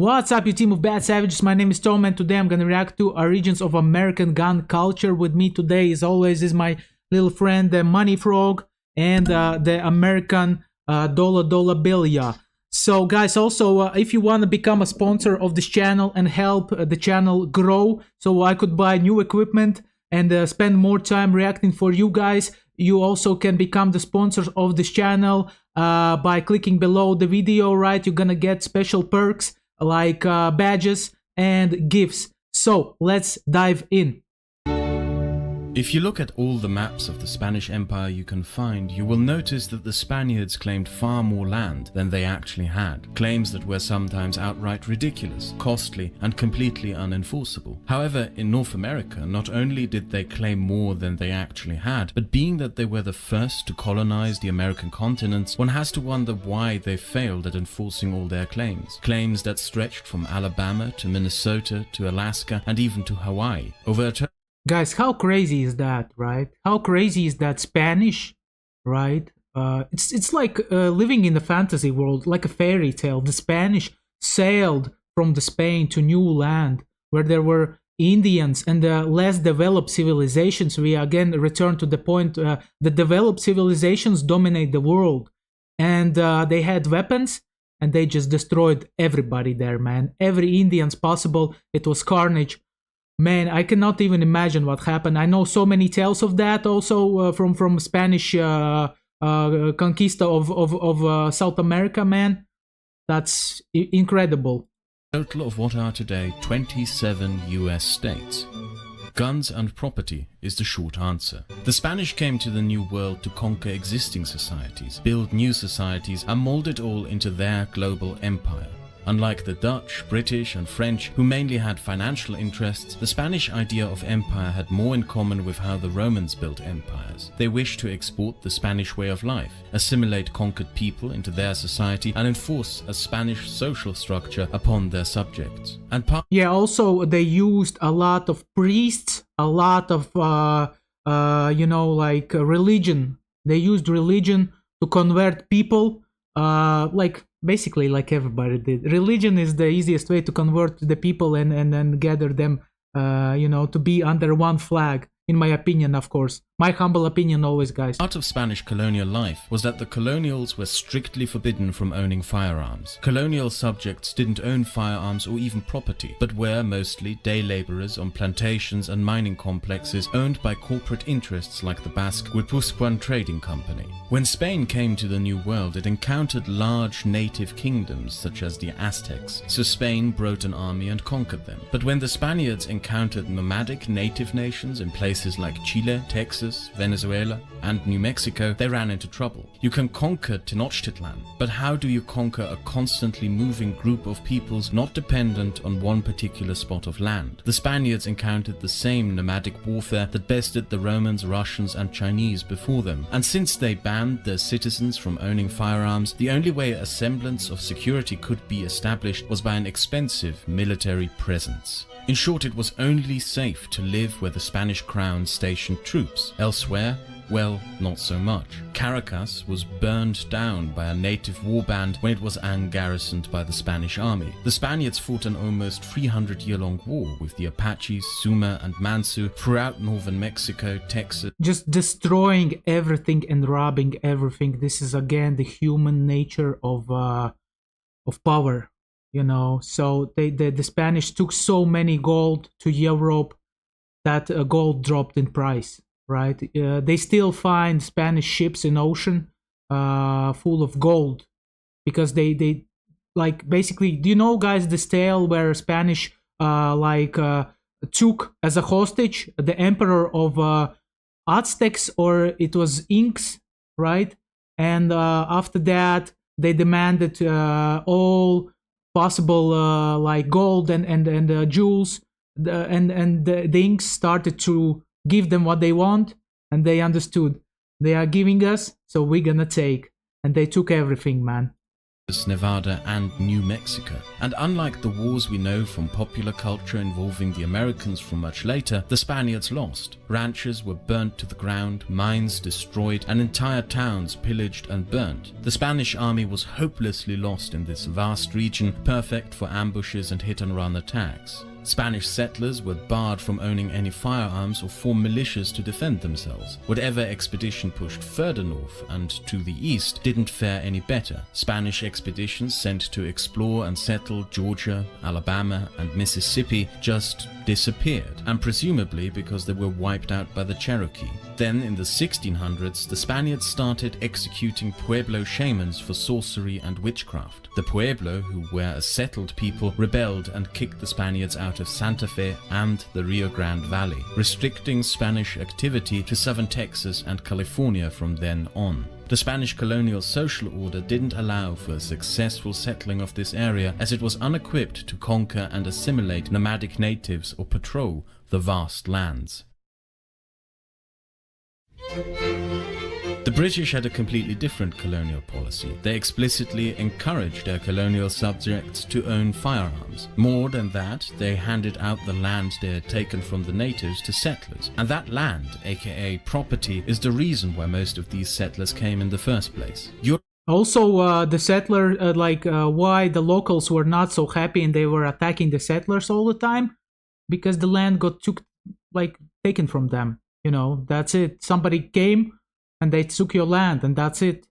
What's up, you team of bad savages? My name is Tom, and today I'm gonna react to origins of American gun culture. With me today, as always, is my little friend, the Money Frog, and the American dollar bill. Yeah. So, guys, also, if you want to become a sponsor of this channel and help the channel grow, so I could buy new equipment and spend more time reacting for you guys, you also can become the sponsors of this channel by clicking below the video. Right, you're gonna get special perks like badges and gifts. So let's dive in. If you look at all the maps of the Spanish Empire you can find, you will notice that the Spaniards claimed far more land than they actually had, claims that were sometimes outright ridiculous, costly, and completely unenforceable. However, in North America, not only did they claim more than they actually had, but being that they were the first to colonize the American continents, one has to wonder why they failed at enforcing all their claims. Claims that stretched from Alabama to Minnesota to Alaska and even to Hawaii. Over a Guys, how crazy is that, right? How crazy is that Spanish, right? It's like living in the fantasy world, like a fairy tale. The Spanish sailed from the Spain to new land where there were Indians and less developed civilizations. We again return to the point, the developed civilizations dominate the world, and they had weapons and they just destroyed everybody there, man. Every Indians possible. It was carnage. Man, I cannot even imagine what happened. I know so many tales of that also from Spanish conquista of South America, man. That's incredible. Total of what are today 27 US states. Guns and property is the short answer. The Spanish came to the New World to conquer existing societies, build new societies, and mold it all into their global empire. Unlike the Dutch, British, and French, who mainly had financial interests, the Spanish idea of empire had more in common with how the Romans built empires. They wished to export the Spanish way of life, assimilate conquered people into their society, and enforce a Spanish social structure upon their subjects. And yeah, also they used a lot of priests, a lot of, religion. They used religion to convert people, basically like everybody did. Religion is the easiest way to convert the people and gather them, to be under one flag. In my opinion, of course. My humble opinion always, guys. Part of Spanish colonial life was that the colonials were strictly forbidden from owning firearms. Colonial subjects didn't own firearms or even property, but were mostly day laborers on plantations and mining complexes owned by corporate interests like the Basque Guipuzcoan Trading Company. When Spain came to the New World, it encountered large native kingdoms such as the Aztecs, so Spain brought an army and conquered them. But when the Spaniards encountered nomadic native nations in places like Chile, Texas, Venezuela, and New Mexico, they ran into trouble. You can conquer Tenochtitlan, but how do you conquer a constantly moving group of peoples not dependent on one particular spot of land? The Spaniards encountered the same nomadic warfare that bested the Romans, Russians, and Chinese before them, and since they banned their citizens from owning firearms, the only way a semblance of security could be established was by an expensive military presence. In short, it was only safe to live where the Spanish crown stationed troops. Elsewhere, well, not so much. Caracas was burned down by a native warband when it was garrisoned by the Spanish army. The Spaniards fought an almost 300-year-long war with the Apaches, Suma, and Mansu throughout northern Mexico, Texas. Just destroying everything and robbing everything. This is again the human nature of power. So the Spanish took so many gold to Europe that gold dropped in price, right? They still find Spanish ships in ocean full of gold because they basically, do you know, guys, this tale where Spanish took as a hostage the emperor of Aztecs, or it was Inks, right? And after that they demanded all possible gold and jewels, and the Inks started to give them what they want, and they understood they are giving us, so we're gonna take, and they took everything, man. Nevada, and New Mexico. And unlike the wars we know from popular culture involving the Americans from much later, the Spaniards lost. Ranches were burnt to the ground, mines destroyed, and entire towns pillaged and burnt. The Spanish army was hopelessly lost in this vast region, perfect for ambushes and hit-and-run attacks. Spanish settlers were barred from owning any firearms or form militias to defend themselves. Whatever expedition pushed further north and to the east didn't fare any better. Spanish expeditions sent to explore and settle Georgia, Alabama, and Mississippi just disappeared, and presumably because they were wiped out by the Cherokee. Then, in the 1600s, the Spaniards started executing Pueblo shamans for sorcery and witchcraft. The Pueblo, who were a settled people, rebelled and kicked the Spaniards out of Santa Fe and the Rio Grande Valley, restricting Spanish activity to southern Texas and California from then on. The Spanish colonial social order didn't allow for a successful settling of this area, as it was unequipped to conquer and assimilate nomadic natives or patrol the vast lands. The British had a completely different colonial policy. They explicitly encouraged their colonial subjects to own firearms. More than that, they handed out the land they had taken from the natives to settlers. And that land, aka property, is the reason why most of these settlers came in the first place. Also, the settler, why the locals were not so happy and they were attacking the settlers all the time? Because the land got taken from them. You know, that's it. Somebody came and they took your land, and that's it.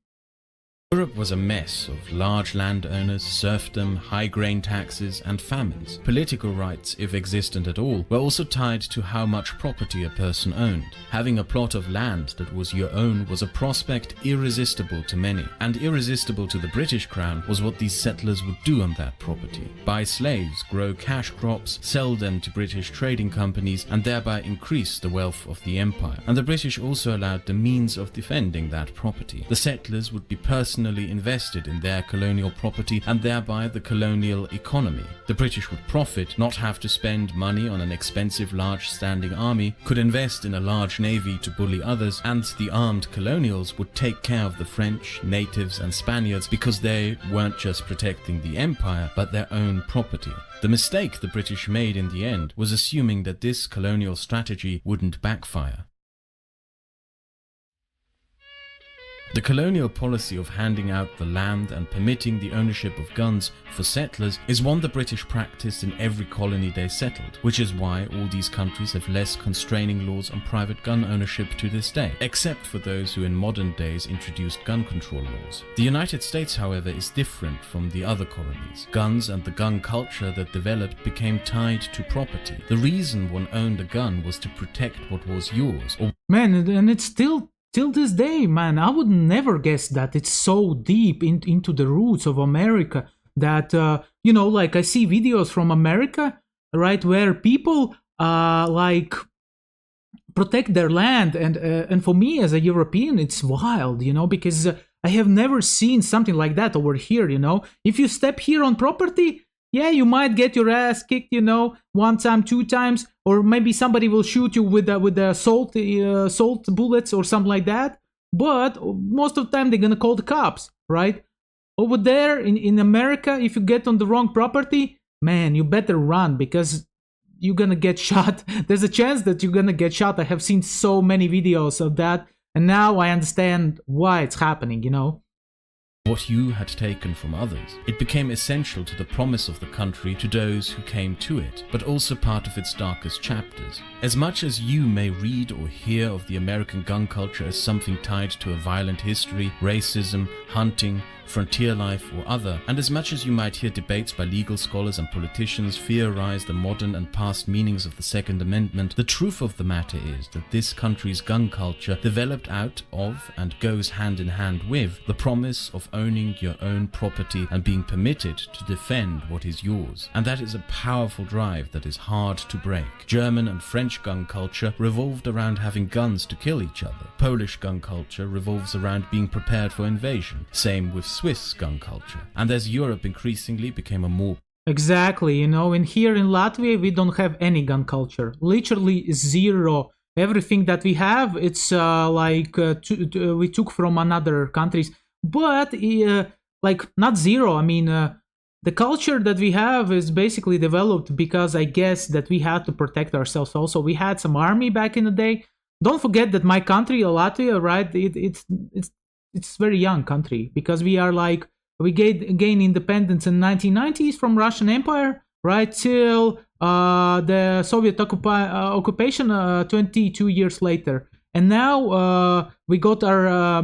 Europe was a mess of large landowners, serfdom, high grain taxes, and famines. Political rights, if existent at all, were also tied to how much property a person owned. Having a plot of land that was your own was a prospect irresistible to many, and irresistible to the British Crown was what these settlers would do on that property. Buy slaves, grow cash crops, sell them to British trading companies, and thereby increase the wealth of the empire. And the British also allowed the means of defending that property. The settlers would be personally invested in their colonial property and thereby the colonial economy. The British would profit, not have to spend money on an expensive large standing army, could invest in a large navy to bully others, and the armed colonials would take care of the French, natives and Spaniards because they weren't just protecting the empire but their own property. The mistake the British made in the end was assuming that this colonial strategy wouldn't backfire. The colonial policy of handing out the land and permitting the ownership of guns for settlers is one the British practiced in every colony they settled, which is why all these countries have less constraining laws on private gun ownership to this day, except for those who in modern days introduced gun control laws. The United States, however, is different from the other colonies. Guns and the gun culture that developed became tied to property. The reason one owned a gun was to protect what was yours. Man, and it's still till this day, man, I would never guess that it's so deep into the roots of America that, I see videos from America, right, where people, protect their land. And for me as a European, it's wild, because I have never seen something like that over here, If you step here on property, yeah, you might get your ass kicked, one time, two times, or maybe somebody will shoot you with the salt bullets or something like that. But most of the time they're gonna call the cops, right? Over there in America, if you get on the wrong property, man, you better run because you're gonna get shot. There's a chance that you're gonna get shot. I have seen so many videos of that, and now I understand why it's happening, What you had taken from others. It became essential to the promise of the country to those who came to it, but also part of its darkest chapters. As much as you may read or hear of the American gun culture as something tied to a violent history, racism, hunting, frontier life or other, and as much as you might hear debates by legal scholars and politicians theorize the modern and past meanings of the Second Amendment, the truth of the matter is that this country's gun culture developed out of and goes hand in hand with the promise of owning your own property and being permitted to defend what is yours. And that is a powerful drive that is hard to break. German and French gun culture revolved around having guns to kill each other. Polish gun culture revolves around being prepared for invasion. Same with Swiss gun culture. And as Europe increasingly became a more Exactly, and here in Latvia we don't have any gun culture. Literally zero. Everything that we have, it's we took from another countries. But like not zero. I mean, the culture that we have is basically developed because I guess that we had to protect ourselves. Also, we had some army back in the day. Don't forget that my country, Latvia, right? It's very young country because we are like we gain independence in 1990s from Russian Empire, right? Till the Soviet occupation 22 years later. And now we got our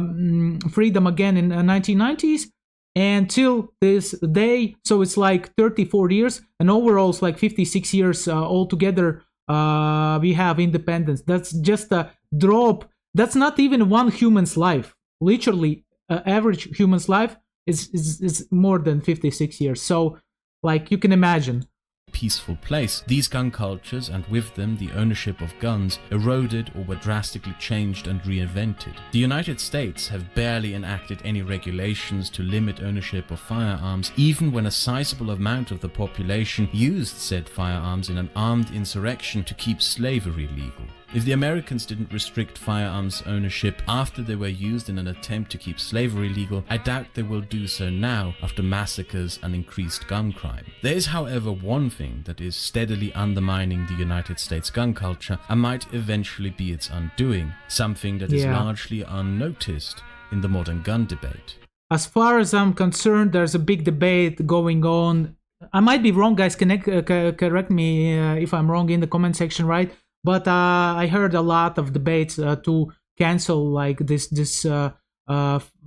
freedom again in 1990s until this day. So it's like 34 years, and overall it's like 56 years altogether. We have independence. That's just a drop. That's not even one human's life. Literally, average human's life is more than 56 years. So, like you can imagine. Peaceful place, these gun cultures, and with them the ownership of guns, eroded or were drastically changed and reinvented. The United States have barely enacted any regulations to limit ownership of firearms, even when a sizable amount of the population used said firearms in an armed insurrection to keep slavery legal. If the Americans didn't restrict firearms ownership after they were used in an attempt to keep slavery legal, I doubt they will do so now after massacres and increased gun crime. There is, however, one thing that is steadily undermining the United States gun culture and might eventually be its undoing, something that is largely unnoticed in the modern gun debate. As far as I'm concerned, there's a big debate going on. I might be wrong, guys. Correct me if I'm wrong in the comment section, right? But I heard a lot of debates to cancel like this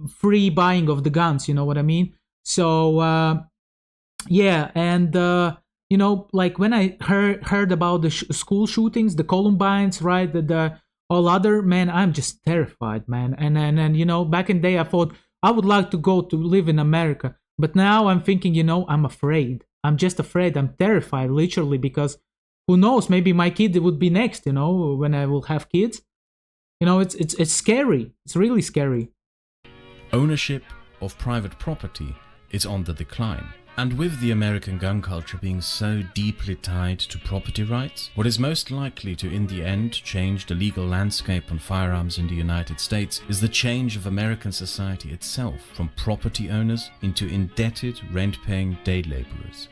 free buying of the guns. You know what I mean? So yeah, and you know, like when I heard about the school shootings, the Columbines, right? The all other, man, I'm just terrified, man. And you know, back in the day, I thought I would like to go to live in America, but now I'm thinking, you know, I'm afraid. I'm just afraid. I'm terrified, literally, because who knows? Maybe my kid would be next. You know, when I will have kids. You know, it's scary. It's really scary. Ownership of private property is on the decline. And with the American gun culture being so deeply tied to property rights, what is most likely to in the end change the legal landscape on firearms in the United States is the change of American society itself from property owners into indebted rent-paying day laborers.